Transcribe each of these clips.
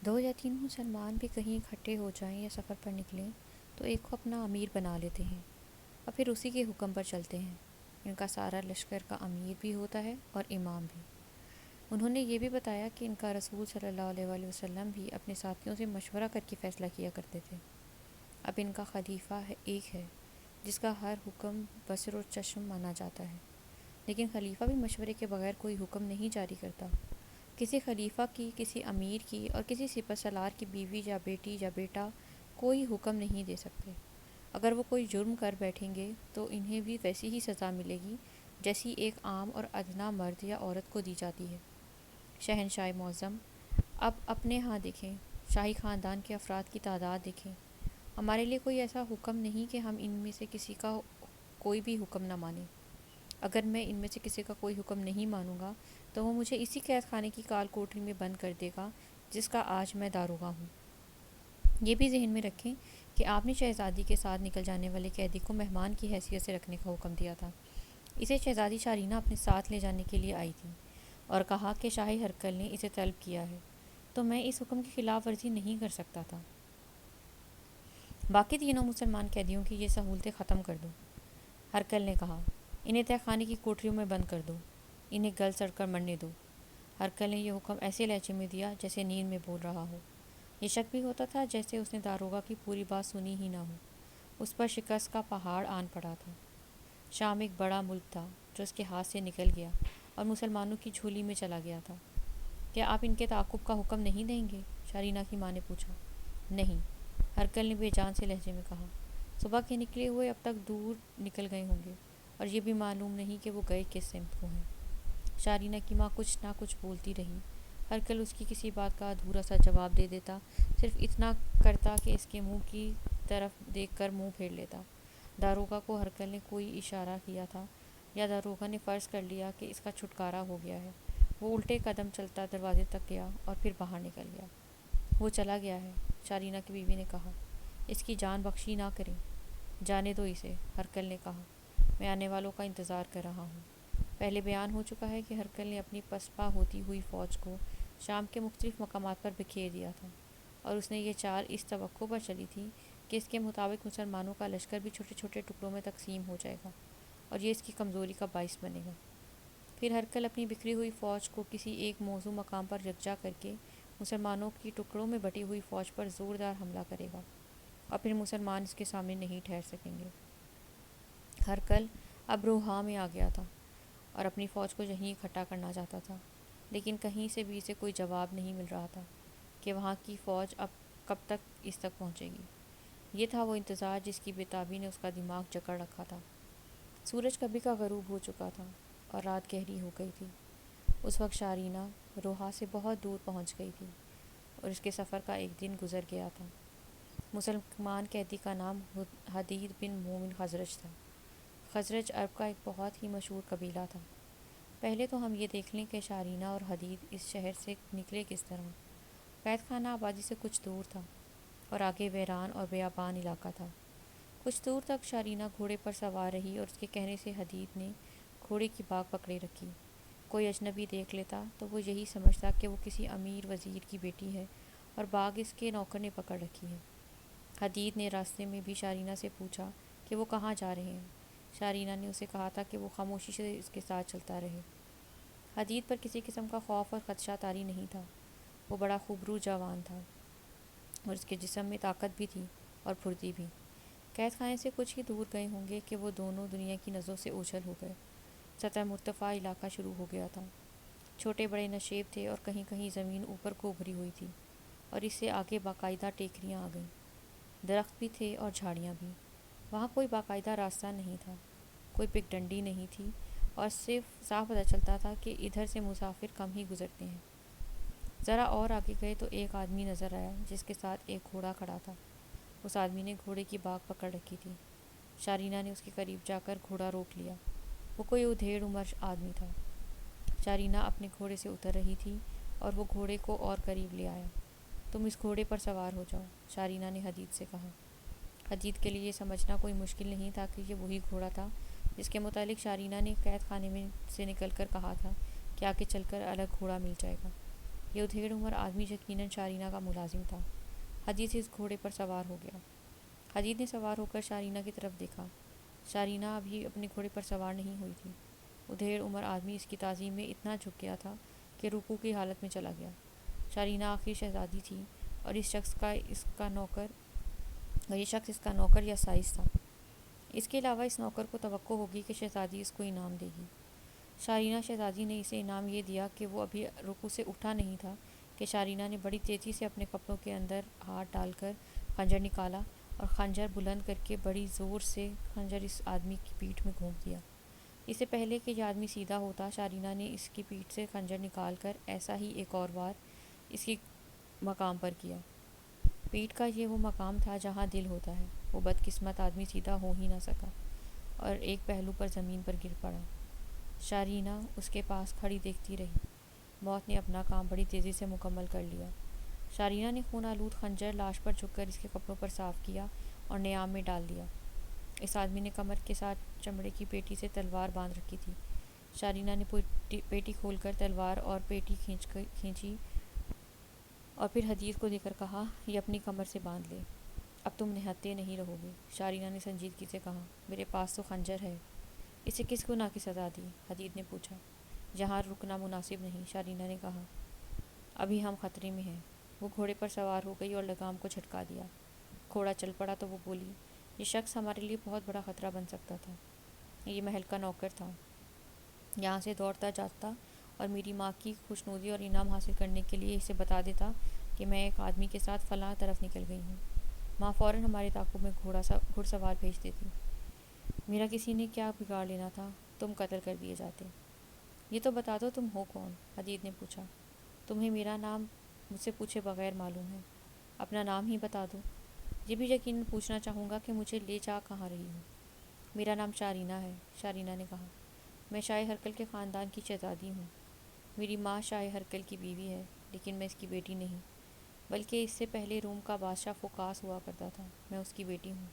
دو یا تین مسلمان بھی کہیں اکٹھے ہو جائیں یا سفر پر نکلیں تو ایک کو اپنا امیر بنا لیتے ہیں اور پھر اسی کے حکم پر چلتے ہیں۔ ان کا سارا لشکر کا امیر بھی ہوتا ہے اور امام بھی۔ انہوں نے یہ بھی بتایا کہ ان کا رسول صلی اللہ علیہ وآلہ وسلم بھی اپنے ساتھیوں سے مشورہ کر کے فیصلہ کیا کرتے تھے۔ اب ان کا خلیفہ ایک ہے جس کا ہر حکم بصر و چشم مانا جاتا ہے، لیکن خلیفہ بھی مشورے کے بغیر کوئی حکم نہیں جاری کرتا۔ کسی خلیفہ کی، کسی امیر کی اور کسی سپہ سالار کی بیوی یا بیٹی یا بیٹا کوئی حکم نہیں دے سکتے۔ اگر وہ کوئی جرم کر بیٹھیں گے تو انہیں بھی ویسی ہی سزا ملے گی جیسی ایک عام اور ادنیٰ مرد یا عورت کو دی جاتی ہے۔ شہنشاہ معظم، اب اپنے ہاں دیکھیں، شاہی خاندان کے افراد کی تعداد دیکھیں۔ ہمارے لیے کوئی ایسا حکم نہیں کہ ہم ان میں سے کسی کا کوئی بھی حکم نہ مانیں۔ اگر میں ان میں سے کسی کا کوئی حکم نہیں مانوں گا تو وہ مجھے اسی قید خانے کی کال کوٹری میں بند کر دے گا جس کا آج میں داروغہ ہوں۔ یہ بھی ذہن میں رکھیں کہ آپ نے شہزادی کے ساتھ نکل جانے والے قیدی کو مہمان کی حیثیت سے رکھنے کا حکم دیا تھا۔ اسے شہزادی شارینہ اپنے ساتھ لے جانے کے لیے آئی تھی اور کہا کہ شاہی ہرکل نے اسے طلب کیا ہے، تو میں اس حکم کی خلاف ورزی نہیں کر سکتا تھا۔ باقی تینوں مسلمان قیدیوں کی یہ سہولتیں ختم کر دو، ہرکل نے کہا۔ انہیں تہہ خانے کی کوٹریوں میں بند کر دو، انہیں گل سڑ کر مرنے دو۔ ہرکل نے یہ حکم ایسے لہجے میں دیا جیسے نیند میں بول رہا ہو۔ یہ شک بھی ہوتا تھا جیسے اس نے داروغہ کی پوری بات سنی ہی نہ ہو۔ اس پر شکست کا پہاڑ آن پڑا تھا۔ شام ایک بڑا ملک تھا جو اس کے ہاتھ سے نکل گیا اور مسلمانوں کی جھولی میں چلا گیا تھا۔ کیا آپ ان کے تعاقب کا حکم نہیں دیں گے؟ شارینہ کی ماں نے پوچھا۔ نہیں، ہرکل نے بے جان سے لہجے میں کہا۔ صبح کے نکلے ہوئے اب تک دور نکل گئے ہوں گے اور یہ بھی معلوم نہیں کہ وہ گئے کس سمت کو ہیں۔ شارینہ کی ماں کچھ نہ کچھ بولتی رہی۔ ہرکل اس کی کسی بات کا ادھورا سا جواب دے دیتا، صرف اتنا کرتا کہ اس کے منہ کی طرف دیکھ کر منہ پھیر لیتا۔ داروغہ کو ہرکل نے کوئی اشارہ کیا تھا یا داروغہ نے فرض کر لیا کہ اس کا چھٹکارا ہو گیا ہے۔ وہ الٹے قدم چلتا دروازے تک گیا اور پھر باہر نکل گیا۔ وہ چلا گیا ہے، شارینہ کی بیوی نے کہا۔ اس کی جان بخشی نہ کریں۔ جانے دو اسے، ہرکل نے کہا۔ میں آنے والوں کا انتظار کر رہا ہوں۔ پہلے بیان ہو چکا ہے کہ ہرکل نے اپنی پسپا ہوتی ہوئی فوج کو شام کے مختلف مقامات پر بکھیر دیا تھا، اور اس نے یہ چال اس توقع پر چلی تھی کہ اس کے مطابق مسلمانوں کا لشکر بھی چھوٹے چھوٹے ٹکڑوں میں تقسیم ہو جائے گا اور یہ اس کی کمزوری کا باعث بنے گا۔ پھر ہرکل اپنی بکھری ہوئی فوج کو کسی ایک موزوں مقام پر یکجا کر کے مسلمانوں کی ٹکڑوں میں بٹی ہوئی فوج پر زوردار حملہ کرے گا اور پھر مسلمان اس کے سامنے نہیں ٹھہر سکیں گے۔ ہرکل اب روحا میں آ گیا تھا اور اپنی فوج کو یہیں اکٹھا کرنا چاہتا تھا، لیکن کہیں سے بھی اسے کوئی جواب نہیں مل رہا تھا کہ وہاں کی فوج اب کب تک اس تک پہنچے گی۔ یہ تھا وہ انتظار جس کی بے-تابی نے اس کا دماغ جکڑ رکھا تھا۔ سورج کبھی کا غروب ہو چکا تھا اور رات گہری ہو گئی تھی۔ اس وقت شارینہ روحا سے بہت دور پہنچ گئی تھی اور اس کے سفر کا ایک دن گزر گیا تھا۔ مسلمان قیدی کا نام حدید بن مومن خزرج تھا۔ خزرج عرب کا ایک بہت ہی مشہور قبیلہ تھا۔ پہلے تو ہم یہ دیکھ لیں کہ شارینہ اور حدید اس شہر سے نکلے کس طرح۔ قید خانہ آبادی سے کچھ دور تھا اور آگے ویران اور بیابان علاقہ تھا۔ کچھ دور تک شارینہ گھوڑے پر سوار رہی اور اس کے کہنے سے حدید نے گھوڑے کی باگ پکڑے رکھی۔ کوئی اجنبی دیکھ لیتا تو وہ یہی سمجھتا کہ وہ کسی امیر وزیر کی بیٹی ہے اور باگ اس کے نوکر نے پکڑ رکھی ہے۔ حدید نے راستے میں بھی شارینہ سے پوچھا کہ وہ کہاں جا رہے ہیں۔ شارینہ نے اسے کہا تھا کہ وہ خاموشی سے اس کے ساتھ چلتا رہے۔ حدید پر کسی قسم کا خوف اور خدشہ طاری نہیں تھا۔ وہ بڑا خوبرو جوان تھا اور اس کے جسم میں طاقت بھی تھی اور پھرتی بھی۔ قید خانے سے کچھ ہی دور گئے ہوں گے کہ وہ دونوں دنیا کی نظروں سے اوجھل ہو گئے۔ سطح مرتفع علاقہ شروع ہو گیا تھا۔ چھوٹے بڑے نشیب تھے اور کہیں کہیں زمین اوپر کو ابھری ہوئی تھی اور اس سے آگے باقاعدہ ٹیکریاں آ گئیں۔ درخت بھی تھے اور جھاڑیاں بھی۔ وہاں کوئی باقاعدہ راستہ نہیں تھا، کوئی پگ ڈنڈی نہیں تھی اور صرف صاف پتہ چلتا تھا کہ ادھر سے مسافر کم ہی گزرتے ہیں۔ ذرا اور آگے گئے تو ایک آدمی نظر آیا جس کے ساتھ ایک گھوڑا کھڑا تھا۔ اس آدمی نے گھوڑے کی باگ پکڑ رکھی تھی۔ شارینہ نے اس کے قریب جا کر گھوڑا روک لیا۔ وہ کوئی ادھیڑ عمر آدمی تھا۔ شارینہ اپنے گھوڑے سے اتر رہی تھی اور وہ گھوڑے کو اور قریب لے آیا۔ تم اس گھوڑے پر سوار ہو جاؤ، شارینہ نے حدید سے کہا۔ حدید کے لیے یہ سمجھنا کوئی مشکل نہیں تھا کہ یہ وہی گھوڑا تھا جس کے متعلق شارینہ نے قید خانے میں سے نکل کر کہا تھا کہ آگے چل کر الگ گھوڑا مل جائے گا۔ یہ ادھیڑ عمر آدمی یقیناً شارینہ کا ملازم تھا۔ حدید اس گھوڑے پر سوار ہو گیا۔ حدید نے سوار ہو کر شارینہ کی طرف دیکھا۔ شارینہ ابھی اپنے گھوڑے پر سوار نہیں ہوئی تھی۔ ادھیڑ عمر آدمی اس کی تعظیم میں اتنا جھک گیا تھا کہ رکوع کی حالت میں چلا گیا۔ شارینہ آخری شہزادی تھی اور یہ شخص اس کا نوکر یا سائس تھا۔ اس کے علاوہ اس نوکر کو توقع ہوگی کہ شہزادی اس کو انعام دے گی۔ شارینہ شہزادی نے اسے انعام یہ دیا کہ وہ ابھی رکوع سے اٹھا نہیں تھا کہ شارینہ نے بڑی تیزی سے اپنے کپڑوں کے اندر ہاتھ ڈال کر خنجر نکالا اور خنجر بلند کر کے بڑی زور سے خنجر اس آدمی کی پیٹھ میں گھونپ دیا۔ اس سے پہلے کہ یہ آدمی سیدھا ہوتا، شارینہ نے اس کی پیٹھ سے خنجر نکال کر ایسا ہی ایک اور بار اس کی مقام پر کیا۔ پیٹھ کا یہ وہ مقام تھا جہاں دل ہوتا ہے۔ وہ بدقسمت آدمی سیدھا ہو ہی نہ سکا اور ایک پہلو پر زمین پر گر پڑا۔ شارینہ اس کے پاس کھڑی دیکھتی رہی۔ موت نے اپنا کام بڑی تیزی سے مکمل کر لیا۔ شارینہ نے خون آلود خنجر لاش پر جھک کر اس کے کپڑوں پر صاف کیا اور نیام میں ڈال دیا۔ اس آدمی نے کمر کے ساتھ چمڑے کی پیٹی سے تلوار باندھ رکھی تھی۔ شارینہ نے پیٹی کھول کر تلوار اور پیٹی کھینچی اور پھر حدید کو دے کر کہا، یہ اپنی کمر سے باندھ لے، اب تم نہتے نہیں رہو گے۔ شارینہ نے سنجیدگی سے کہا، میرے پاس تو خنجر ہے۔ اسے کس گناہ کی سزا دی؟ حدید نے پوچھا۔ یہاں رکنا مناسب نہیں، شارینہ نے کہا، ابھی ہم خطرے میں ہیں۔ وہ گھوڑے پر سوار ہو گئی اور لگام کو جھٹکا دیا۔ گھوڑا چل پڑا تو وہ بولی، یہ شخص ہمارے لیے بہت بڑا خطرہ بن سکتا تھا۔ یہ محل کا نوکر تھا، یہاں سے دوڑتا جاتا اور میری ماں کی خوشنودی اور انعام حاصل کرنے کے لیے اسے بتا دیتا کہ میں ایک آدمی کے ساتھ فلاں طرف نکل گئی ہوں۔ ماں فوراً ہمارے تعاقب میں گھڑ سوار بھیج دیتی۔ میرا کسی نے کیا بگاڑ لینا تھا، تم قتل کر دیے جاتے۔ یہ تو بتا دو تم ہو کون؟ حدید نے پوچھا۔ تمہیں میرا نام مجھ سے پوچھے بغیر معلوم ہے، اپنا نام ہی بتا دو۔ یہ بھی یقیناً پوچھنا چاہوں گا کہ مجھے لے جا کہاں رہی ہوں۔ میرا نام شارینہ ہے، شارینہ نے کہا۔ میں شاہ ہرقل کے خاندان کی شہزادی ہوں۔ میری ماں شاہ ہرقل کی بیوی ہے، لیکن میں اس کی بیٹی نہیں، بلکہ اس سے پہلے روم کا بادشاہ فوکاس ہوا کرتا تھا، میں اس کی بیٹی ہوں۔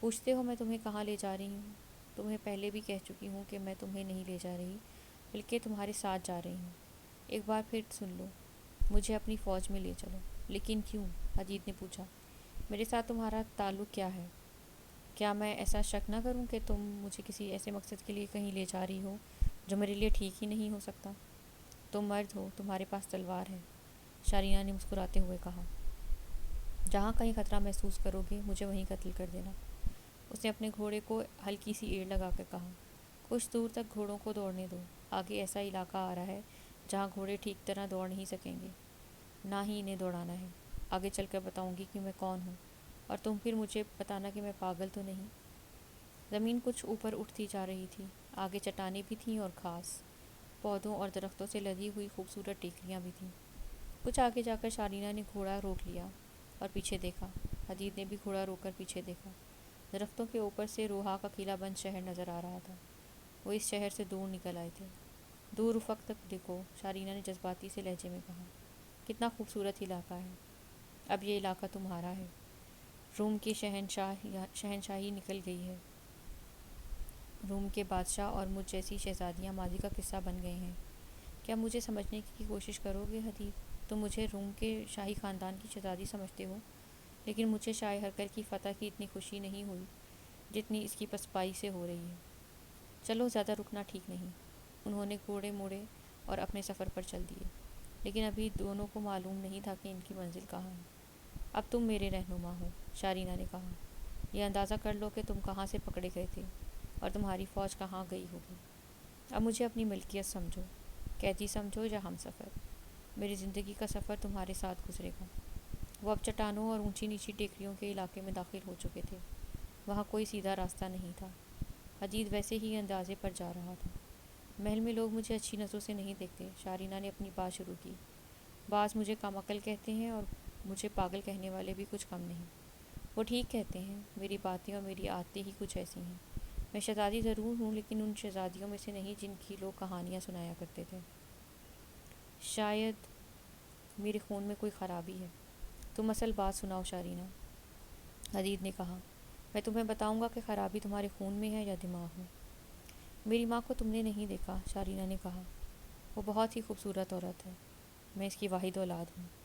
پوچھتے ہو میں تمہیں کہاں لے جا رہی ہوں؟ تمہیں پہلے بھی کہہ چکی ہوں کہ میں تمہیں نہیں لے جا رہی، بلکہ تمہارے ساتھ جا رہی ہوں۔ ایک بار پھر سن لو، مجھے اپنی فوج میں لے چلو۔ لیکن کیوں؟ حدید نے پوچھا۔ میرے ساتھ تمہارا تعلق کیا ہے؟ کیا میں ایسا شک نہ کروں کہ تم مجھے کسی ایسے مقصد کے لیے کہیں لے جا رہی ہو جو میرے لیے ٹھیک ہی نہیں ہو سکتا؟ تم مرد ہو، تمہارے پاس تلوار ہے، شارینہ نے مسکراتے ہوئے کہا۔ جہاں کہیں خطرہ محسوس کرو گے مجھے وہیں قتل کر دینا۔ اس نے اپنے گھوڑے کو ہلکی سی ایڑ لگا کر کہا، کچھ دور تک گھوڑوں کو دوڑنے دو، آگے ایسا علاقہ آ رہا ہے جہاں گھوڑے ٹھیک طرح دوڑ نہیں سکیں گے، نہ ہی انہیں دوڑانا ہے۔ آگے چل کر بتاؤں گی کہ میں کون ہوں، اور تم پھر مجھے بتانا کہ میں پاگل تو نہیں۔ زمین کچھ اوپر اٹھتی جا رہی تھی، آگے چٹانیں بھی تھیں اور گھاس، پودوں اور درختوں سے لدی ہوئی خوبصورت ٹیکریاں بھی تھیں۔ کچھ آگے جا کر شارینہ نے گھوڑا روک لیا اور پیچھے دیکھا۔ حدید نے بھی گھوڑا روک کر پیچھے دیکھا۔ درختوں کے اوپر سے روہا کا قلعہ بند شہر نظر آ رہا تھا۔ وہ اس شہر سے دور نکل آئے تھے۔ دور افق تک دیکھو، شارینہ نے جذباتی سے لہجے میں کہا، کتنا خوبصورت علاقہ ہے۔ اب یہ علاقہ تمہارا ہے۔ روم کی شہنشاہی نکل گئی ہے۔ روم کے بادشاہ اور مجھ جیسی شہزادیاں ماضی کا قصہ بن گئے ہیں۔ کیا مجھے سمجھنے کی کوشش کرو گے حدید؟ تم مجھے روم کے شاہی خاندان کی شہزادی سمجھتے ہو، لیکن مجھے شاہ ہرقل کی فتح کی اتنی خوشی نہیں ہوئی جتنی اس کی پسپائی سے ہو رہی ہے۔ چلو، زیادہ رکنا ٹھیک نہیں۔ انہوں نے گھوڑے موڑے اور اپنے سفر پر چل دیے، لیکن ابھی دونوں کو معلوم نہیں تھا کہ ان کی منزل کہاں ہے۔ اب تم میرے رہنما ہو، شارینہ نے کہا۔ یہ اندازہ کر لو کہ تم کہاں سے پکڑے گئے تھے اور تمہاری فوج کہاں گئی ہوگی۔ اب مجھے اپنی ملکیت سمجھو، قیدی سمجھو یا ہم سفر۔ میری زندگی کا سفر تمہارے ساتھ گزرے گا۔ وہ اب چٹانوں اور اونچی نیچی ٹیکریوں کے علاقے میں داخل ہو چکے تھے۔ وہاں کوئی سیدھا راستہ نہیں تھا۔ حدید ویسے ہی اندازے پر جا رہا تھا۔ محل میں لوگ مجھے اچھی نظروں سے نہیں دیکھتے، شارینہ نے اپنی بات شروع کی۔ بعض مجھے کم عقل کہتے ہیں اور مجھے پاگل کہنے والے بھی کچھ کم نہیں۔ وہ ٹھیک کہتے ہیں، میری باتیں اور میری عادتیں ہی کچھ ایسی ہیں۔ میں شہزادی ضرور ہوں، لیکن ان شہزادیوں میں سے نہیں جن کی لوگ کہانیاں سنایا کرتے تھے۔ شاید میرے خون میں کوئی خرابی ہے۔ تم اصل بات سناؤ شارینہ، حدید نے کہا۔ میں تمہیں بتاؤں گا کہ خرابی تمہارے خون میں ہے یا دماغ میں۔ میری ماں کو تم نے نہیں دیکھا، شارینہ نے کہا۔ وہ بہت ہی خوبصورت عورت ہے۔ میں اس کی واحد اولاد ہوں۔